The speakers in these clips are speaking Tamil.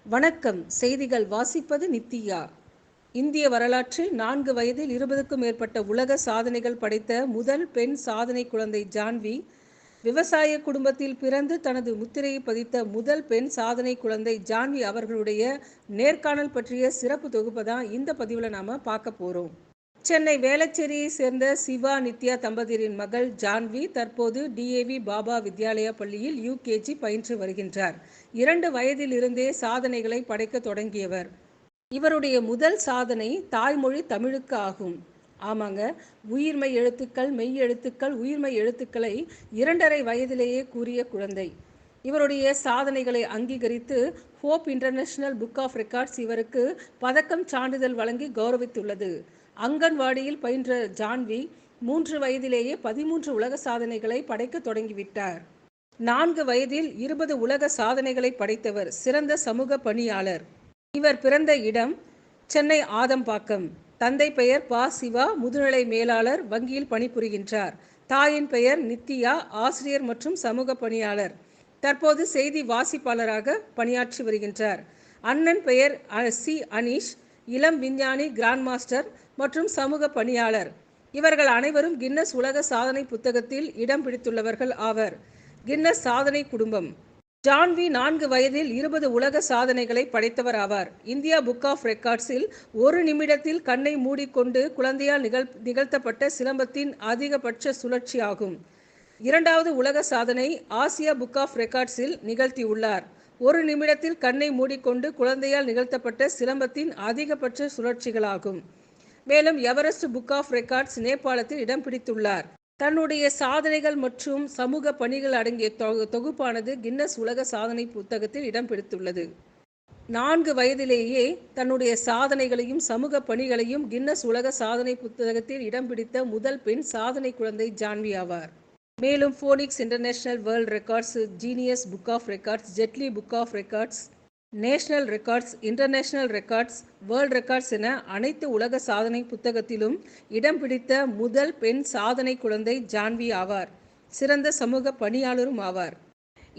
வணக்கம். செய்திகள் வாசிப்பது நித்யா. இந்திய வரலாற்றில் 4 வயதில் 20க்கும் மேற்பட்ட உலக சாதனைகள் படைத்த முதல் பெண் சாதனை குழந்தை ஜான்வி, விவசாய குடும்பத்தில் பிறந்து தனது முத்திரையை பதித்த முதல் பெண் சாதனை குழந்தை ஜான்வி அவர்களுடைய நேர்காணல் பற்றிய சிறப்பு தொகுப்பை தான் இந்த பதிவில் நாம் பார்க்க போகிறோம். சென்னை வேளச்சேரியை சேர்ந்த சிவா நித்யா தம்பதியரின் மகள் ஜான்வி தற்போது DAV பாபா வித்யாலயா பள்ளியில் UKG பயின்று வருகின்றார். 2 வயதில் இருந்தே சாதனைகளை படைக்க தொடங்கியவர். இவருடைய முதல் சாதனை தாய்மொழி தமிழுக்கு ஆகும். ஆமாங்க, உயிர்மெய் எழுத்துக்கள், மெய் எழுத்துக்கள், உயிர்மெய் எழுத்துக்களை 2.5 வயதிலேயே கூறிய குழந்தை. இவருடைய சாதனைகளை அங்கீகரித்து Hope International Book of Records இவருக்கு பதக்கம் சான்றிதழ் வழங்கி கௌரவித்துள்ளது. அங்கன்வாடியில் பயின்ற ஜான்வி 3 வயதிலேயே 13 உலக சாதனைகளை படைக்க தொடங்கிவிட்டார். 4 வயதில் 20 உலக சாதனைகளை படைத்தவர். சிறந்த சமூக பணியாளர். இவர் பிறந்த இடம் சென்னை ஆதம்பாக்கம். தந்தை பெயர் ப. சிவா, முதுநிலை மேலாளர், வங்கியில் பணிபுரிகின்றார். தாயின் பெயர் நித்யா, ஆசிரியர் மற்றும் சமூக பணியாளர். தற்போது செய்தி வாசிப்பாளராக பணியாற்றி வருகின்றார். அண்ணன் பெயர் C. அனீஷ், இளம் விஞ்ஞானி, கிராண்ட் மாஸ்டர் மற்றும் சமூக பணியாளர். இவர்கள் அனைவரும் கின்னஸ் உலக சாதனை புத்தகத்தில் இடம் பிடித்துள்ளவர்கள் ஆவர். கின்னஸ் சாதனை குடும்பம். ஜான்வி 4 வயதில் 20 உலக சாதனைகளை படைத்தவர் ஆவார். இந்தியா புக் ஆஃப் ரெக்கார்ட்ஸில் 1 நிமிடத்தில் கண்ணை மூடிக்கொண்டு குழந்தையால் நிகழ்த்தப்பட்ட சிலம்பத்தின் அதிகபட்ச சுழற்சி ஆகும். 2வது உலக சாதனை ஆசியா புக் ஆஃப் ரெக்கார்ட்ஸில் நிகழ்த்தியுள்ளார். 1 நிமிடத்தில் கண்ணை மூடிக்கொண்டு குழந்தையால் நிகழ்த்தப்பட்ட சிலம்பத்தின் அதிகபட்ச சுழற்சிகளாகும். மேலும் எவரெஸ்ட் புக் ஆஃப் ரெக்கார்ட்ஸ் நேபாளத்தில் இடம் பிடித்துள்ளார். தன்னுடைய சாதனைகள் மற்றும் சமூக பணிகள் அடங்கிய தொகுப்பானது கின்னஸ் உலக சாதனை புத்தகத்தில் இடம் பிடித்துள்ளது. 4 வயதிலேயே தன்னுடைய சாதனைகளையும் சமூக பணிகளையும் கின்னஸ் உலக சாதனை புத்தகத்தில் இடம் பிடித்த முதல் பெண் சாதனை குழந்தை ஜான்வி ஆவார். மேலும் Phoenix International World Records, Genius Book of Records, ஜெட்லி book of Records, National Records, International Records, World Records என அனைத்து உலக சாதனை புத்தகத்திலும் இடம் பிடித்த முதல் பெண் சாதனை குழந்தை ஜான்வி ஆவார். சிறந்த சமூக பணியாளரும் ஆவார்.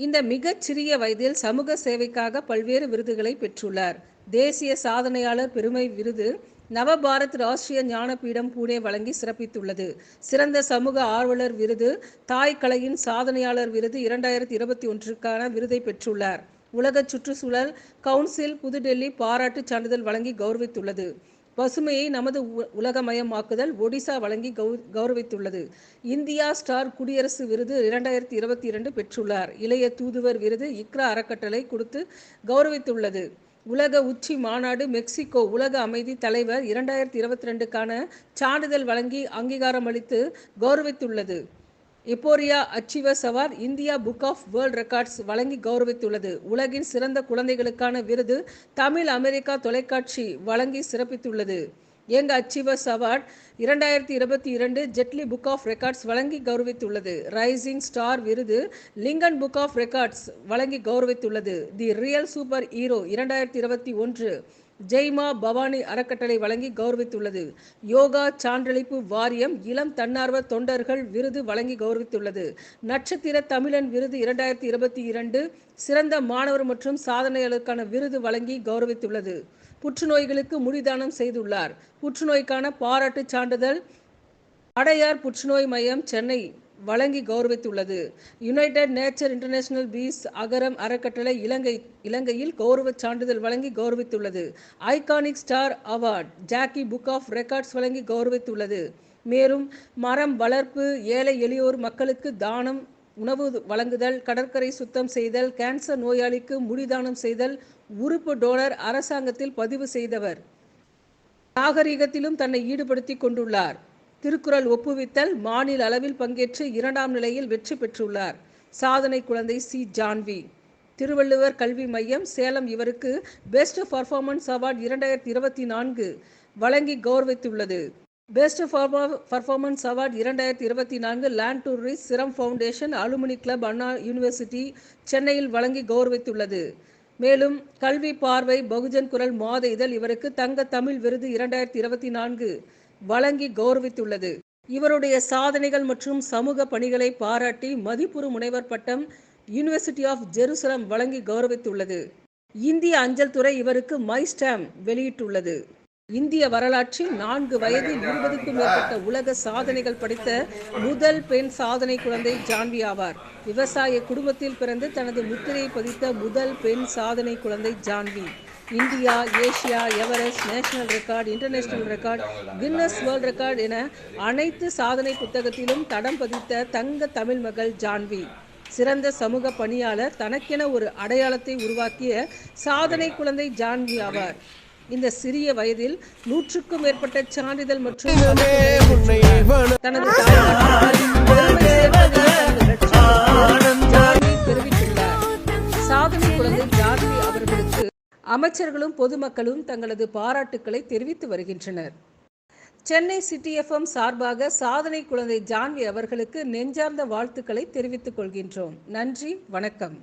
இந்த மிகச் சிறிய வயதில் சமூக சேவைக்காக பல்வேறு விருதுகளை பெற்றுள்ளார். தேசிய சாதனையாளர் பெருமை விருது, நவபாரத் ராஷ்டிரிய ஞானபீடம் புனே வழங்கி சிறப்பித்துள்ளது. சிறந்த சமூக ஆர்வலர் விருது, தாய் கலையின் சாதனையாளர் விருது 2021க்கான விருதை பெற்றுள்ளார். உலக சுற்றுச்சூழல் கவுன்சில் புதுடெல்லி பாராட்டு சான்றிதழ் வழங்கி கௌரவித்துள்ளது. பசுமையை நமது உலகமயமாக்குதல் ஒடிசா வழங்கி கௌரவித்துள்ளது. இந்தியா ஸ்டார் குடியரசு விருது 2022 பெற்றுள்ளார். இளைய தூதுவர் விருது இக்ரா அறக்கட்டளை கொடுத்து கௌரவித்துள்ளது. உலக உச்சி மாநாடு மெக்சிகோ உலக அமைதி தலைவர் 2022க்கான சான்றிதழ் வழங்கி அங்கீகாரம் அளித்து கௌரவித்துள்ளது. Euphoria achievers award India book of world records வழங்கி கௌரவித்துள்ளது. உலகின் சிறந்த குழந்தைகளுக்கான விருது தமிழ் அமெரிக்கா தொலைக்காட்சி வழங்கி சிறப்பித்துள்ளது. Young achievers award 2022 Jetli book of records வழங்கி கௌரவித்துள்ளது. ரைசிங் ஸ்டார் விருது லிங்கன் புக் ஆஃப் ரெக்கார்ட்ஸ் வழங்கி கௌரவித்துள்ளது. The real superhero 2021 Jaima Bhavani அறக்கட்டளை வழங்கி கௌரவித்துள்ளது. யோகா சான்றளிப்பு வாரியம் இளம் தன்னார்வ தொண்டர்கள் விருது வழங்கி கௌரவித்துள்ளது. நட்சத்திர தமிழன் விருது 2022 சிறந்த மாணவர் மற்றும் சாதனையாளருக்கான விருது வழங்கி கௌரவித்துள்ளது. புற்றுநோய்களுக்கு முடிதானம் செய்துள்ளார். புற்றுநோய்க்கான பாராட்டு சான்றிதழ் அடையார் புற்றுநோய் மையம் சென்னை வழங்கி கௌரவித்துள்ளது. United Nature International Peace Agaram அறக்கட்டளை இலங்கையில் கௌரவ சான்றிதழ் வழங்கி கௌரவித்துள்ளது. Iconic star award Jackie book of records வழங்கி கௌரவித்துள்ளது. மேலும் மரம் வளர்ப்பு, ஏழை எளியோர் மக்களுக்கு தானம், உணவு வழங்குதல், கடற்கரை சுத்தம் செய்தல், கேன்சர் நோயாளிக்கு முடிதானம் செய்தல், உறுப்பு டோனர் அரசாங்கத்தில் பதிவு செய்தவர். நாகரிகத்திலும் தன்னை ஈடுபடுத்தி கொண்டுள்ளார். திருக்குறள் ஒப்புவித்தல் மாநில அளவில் பங்கேற்று 2ஆம் நிலையில் வெற்றி பெற்றுள்ளார். சாதனை குழந்தை சி. ஜான்வி. திருவள்ளுவர் கல்வி மையம் சேலம் இவருக்கு பெஸ்ட் பர்ஃபார்மன்ஸ் அவார்ட் 2024 வழங்கி கௌரவித்துள்ளது. Best performance award 2024 land to rich Siram foundation alumni club Anna university சென்னையில் வழங்கி கௌரவித்துள்ளது. மேலும் கல்வி பார்வை பகுஜன் குரல் மாத இதழ் இவருக்கு தங்க தமிழ் விருது 2024 வழங்கி கௌரவித்துள்ளது. இவருடைய சாதனைகள் மற்றும் சமூக பணிகளை பாராட்டி மதிப்புறு முனைவர் பட்டம் யூனிவர்சிட்டி ஆஃப் ஜெருசலம் வழங்கி கௌரவித்துள்ளது. இந்திய அஞ்சல் துறை இவருக்கு மை ஸ்டாம்ப் வெளியிட்டுள்ளது. இந்திய வரலாற்றில் 4 வயதில் 20க்கும் மேற்பட்ட உலக சாதனைகள் படைத்த முதல் பெண் சாதனை குழந்தை ஜான்வி ஆவார். விவசாய குடும்பத்தில் பிறந்து தனது முத்திரையை பதித்த முதல் பெண் சாதனை குழந்தை Janhvi. India, Asia, Everest, national record, international record, Guinness world record என அனைத்து சாதனை புத்தகத்திலும் தடம் பதித்த தங்க தமிழ் மகள் ஜான்வி. சிறந்த சமூக பணியாளர், தனக்கென ஒரு அடையாளத்தை உருவாக்கிய சாதனை குழந்தை ஜான்வி ஆவார். இந்த சிறிய வயதில் 100க்கும் மேற்பட்ட சான்றிதழ் மற்றும் தனது தெரிவித்துள்ளார். சாதனை குழந்தை ஜான்வி அவர்களுக்கு அமைச்சர்களும் பொதுமக்களும் தங்களது பாராட்டுக்களை தெரிவித்து வருகின்றனர். சென்னை சிட்டி எஃப்எம் சார்பாக சாதனை குழந்தை ஜான்வி அவர்களுக்கு நெஞ்சார்ந்த வாழ்த்துக்களை தெரிவித்துக் கொள்கின்றோம். நன்றி, வணக்கம்.